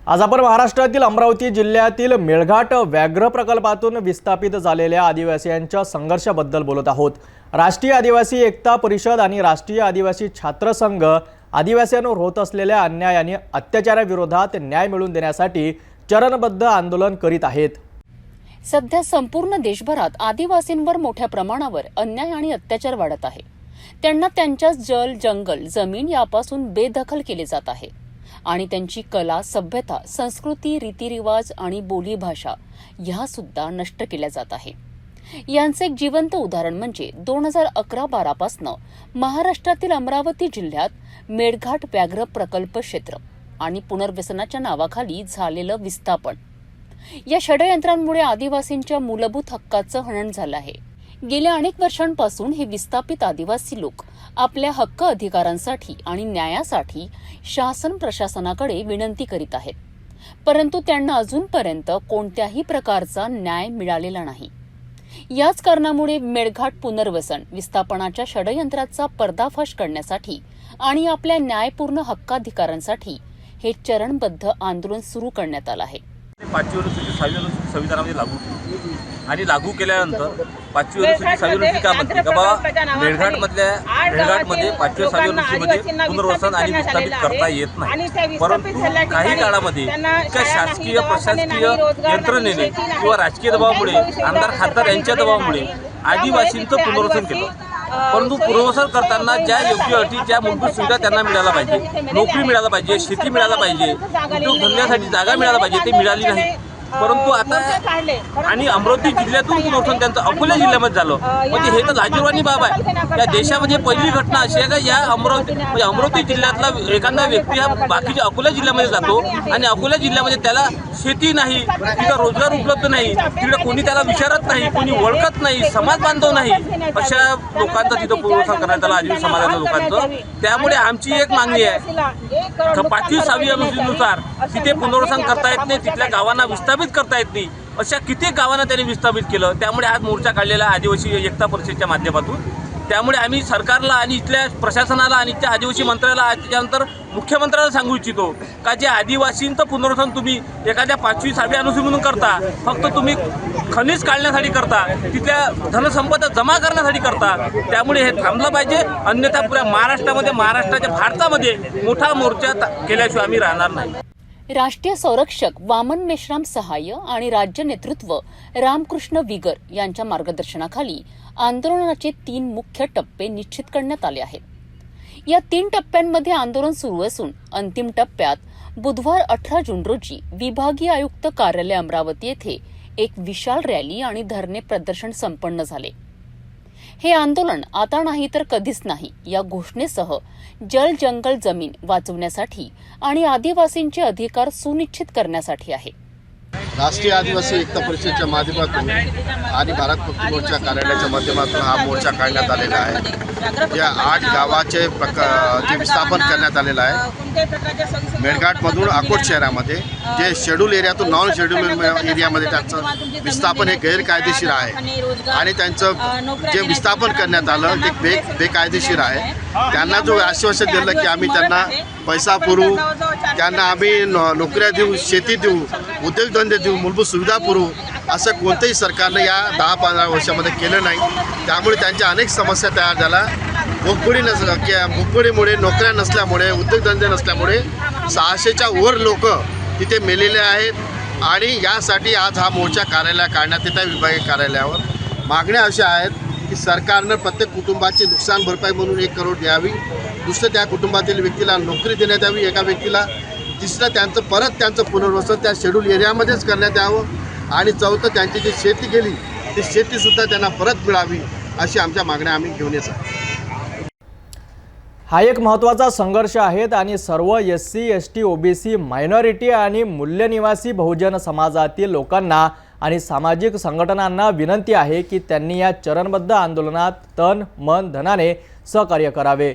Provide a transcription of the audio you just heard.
आज आपण महाराष्ट्रातील अमरावती जिल्ह्यातील मेळघाट व्याघ्र प्रकल्पातून विस्थापित झालेल्या आदिवासींच्या संघर्षाबद्दल बोलत आहोत। राष्ट्रीय आदिवासी एकता परिषद आणि राष्ट्रीय आदिवासी छात्र संघ आदिवासींवर होत असलेल्या अन्याय आणि अत्याचाराविरोधात न्याय मिळवून देण्यासाठी चरणबद्ध आंदोलन करीत आहेत। सध्या संपूर्ण देशभरात आदिवासींवर मोठ्या प्रमाणावर अन्याय आणि अत्याचार वाढत आहे। त्यांना त्यांच्या जल, जंगल, जमीन यापासून बेदखल केले जात आहे आणि त्यांची कला, सभ्यता, संस्कृती, रीतिरिवाज आणि बोलीभाषा ह्या सुद्धा नष्ट केल्या जात आहे। यांचे एक जिवंत उदाहरण म्हणजे 2011-12 पासून महाराष्ट्रातील अमरावती जिल्ह्यात मेळघाट व्याघ्र प्रकल्प क्षेत्र आणि पुनर्वसनाच्या नावाखाली झालेलं विस्थापन। या षडयंत्रांमुळे आदिवासींच्या मूलभूत हक्काचं हनन झालं आहे। गेल्या अनेक वर्षांपासून हे विस्थापित आदिवासी लोक आपल्या हक्क अधिकारांसाठी आणि न्यायासाठी शासन प्रशासनाकडे विनंती करीत आहेत, परंतु त्यांना अजूनपर्यंत कोणत्याही प्रकारचा न्याय मिळालेला नाही। याच कारणामुळे मेळघाट पुनर्वसन विस्थापनाच्या षडयंत्राचा पर्दाफाश करण्यासाठी आणि आपल्या न्यायपूर्ण हक्काधिकारांसाठी हे चरणबद्ध आंदोलन सुरू करण्यात आलं आहे। 5वी अनुसूचित 6वी अनुसूचित संविधानामध्ये लागू केली आणि लागू केल्यानंतर 5वी अनुसूचित 6वी अनुसूचित का म्हणते का बाबा मेळघाटमध्ये 5वी 6वी अनुसूचितमध्ये पुनर्वसन आणि विस्थापित करता येत नाही, परंतु काही काळामध्ये त्या शासकीय प्रशासकीय यंत्रणेने किंवा राजकीय दबावामुळे आमदार खासदार यांच्या दबावामुळे आदिवासींचं पुनर्वसन केलं। परंतु पुनर्वसन करताना ज्या योग्य अटी, ज्या मूलभूत सुविधा त्यांना मिळायला पाहिजे, नोकरी मिळायला पाहिजे, शेती मिळायला पाहिजे, उद्योगधंद्यासाठी जागा मिळायला पाहिजे, ते मिळाली नाही। परंतु आता आणि अमरावती जिल्ह्यातून पुनर्वसन त्यांचं अकोला जिल्ह्यामध्ये झालं, म्हणजे हे तर लाजिरवाणी बाब आहे। या देशामध्ये पहिली घटना अशी आहे का या अमरावती जिल्ह्यातला एखादा व्यक्ती हा बाकीच्या अकोला जिल्ह्यामध्ये जातो आणि अकोला जिल्ह्यामध्ये त्याला शेती नाही, तिथं रोजगार उपलब्ध नाही, तिकडे कोणी त्याला विचारत नाही, कोणी ओळखत नाही, समाज बांधव नाही, अशा लोकांचं तिथं पुनर्वसन करण्यात आलं आदिवासी समाजाच्या लोकांचं। त्यामुळे आमची एक मागणी आहे का 5वी 6वी अनुसूचितेनुसार तिथे पुनर्वसन करता येत नाही, तिथल्या गावांना विस्थापित करता येत नाही, अशा कित्येक गावांना त्यांनी विस्थापित केलं। त्यामुळे आज मोर्चा काढलेला आदिवासी एकता परिषदेच्या माध्यमातून। त्यामुळे आम्ही सरकारला आणि इथल्या प्रशासनाला आणि इथल्या आदिवासी मंत्र्याला त्याच्यानंतर मुख्यमंत्र्याला सांगू इच्छितो का जे आदिवासींचं पुनर्वसन तुम्ही एखाद्या 5वी 6वी अनुसूचित म्हणून करता, फक्त तुम्ही खनिज काढण्यासाठी करता, तिथल्या धनसंपदा जमा करण्यासाठी करता, त्यामुळे हे थांबलं पाहिजे। अन्यथा पुऱ्या महाराष्ट्रामध्ये, महाराष्ट्राच्या भारतामध्ये मोठा मोर्चा केल्याशिवाय आम्ही राहणार नाही। राष्ट्रीय संरक्षक वामन मेश्राम सहाय्य आणि राज्य नेतृत्व रामकृष्ण विगर यांच्या मार्गदर्शनाखाली आंदोलनाचे 3 मुख्य टप्पे निश्चित करण्यात आले आहेत। या 3 टप्प्यांमध्ये आंदोलन सुरू असून अंतिम टप्प्यात बुधवार 18 जून रोजी विभागीय आयुक्त कार्यालय अमरावती येथे एक विशाल रॅली आणि धरणे प्रदर्शन संपन्न झाले। हे आंदोलन आता नाही तर कधीच नाही या घोषणेसह जल, जंगल, जमीन वाचवण्यासाठी आणि आदिवासींचे अधिकार सुनिश्चित करण्यासाठी आहे। राष्ट्रीय आदिवासी एकता परिषदेच्या माध्यमातून आणि भारत मुक्ती मोर्चा कार्यालयाच्या माध्यमातून हा मोर्चा काढण्यात आलेला आहे। या 8 गावाचे जे विस्थापन करण्यात आलेलं आहे। मेळघाटमधून अकोट शहरामध्ये जे शेड्यूल एरियातून नॉन शेड्यूल एरियामध्ये त्यांचं विस्थापन हे गैरकायदेशीर आहे आणि त्यांचं जे विस्थापन करण्यात आलं ते बेकायदेशीर आहे। त्यांना जो आश्वासन दिलं की आम्ही त्यांना पैसा पुरवू, त्यांना आम्ही नोकऱ्या देऊ, शेती देऊ, उद्योगधंदे देऊ, मूलभूत सुविधा पुरवू, असं कोणत्याही सरकारनं या 10-15 वर्षामध्ये केलं नाही। त्यामुळे त्यांच्या अनेक समस्या तयार झाल्या। भूकबुडीमुळे, नोकऱ्या नसल्यामुळे, उद्योगधंदे नसल्यामुळे 600च्या वर लोक तिथे मेलेले आहेत आणि यासाठी आज हा मोर्चा कार्यालय काढण्यात येत आहे। विभागीय कार्यालयावर मागण्या अशा आहेत की सरकारनं प्रत्येक कुटुंबाची नुकसान भरपाई म्हणून 1 करोड द्यावी, दुसरं त्या कुटुंबातील व्यक्तीला नोकरी देण्यात यावी एका व्यक्तीला, तिसरं त्यांचं पुनर्वसन त्या शेड्यूल एरियामध्येच करण्यात यावं आणि चौथं त्यांची जी शेती गेली ती शेतीसुद्धा त्यांना परत मिळावी, अशी आमच्या मागण्या आम्ही घेऊन येत आहोत। हा एक महत्त्वाचा संघर्ष आहे आणि सर्व SC, ST, OBC, मायनॉरिटी आणि मूल्यनिवासी बहुजन समाजातील लोकांना आणि सामाजिक संघटनांना विनंती आहे की त्यांनी या चरणबद्ध आंदोलनात तन, मन, धनाने सहकार्य करावे।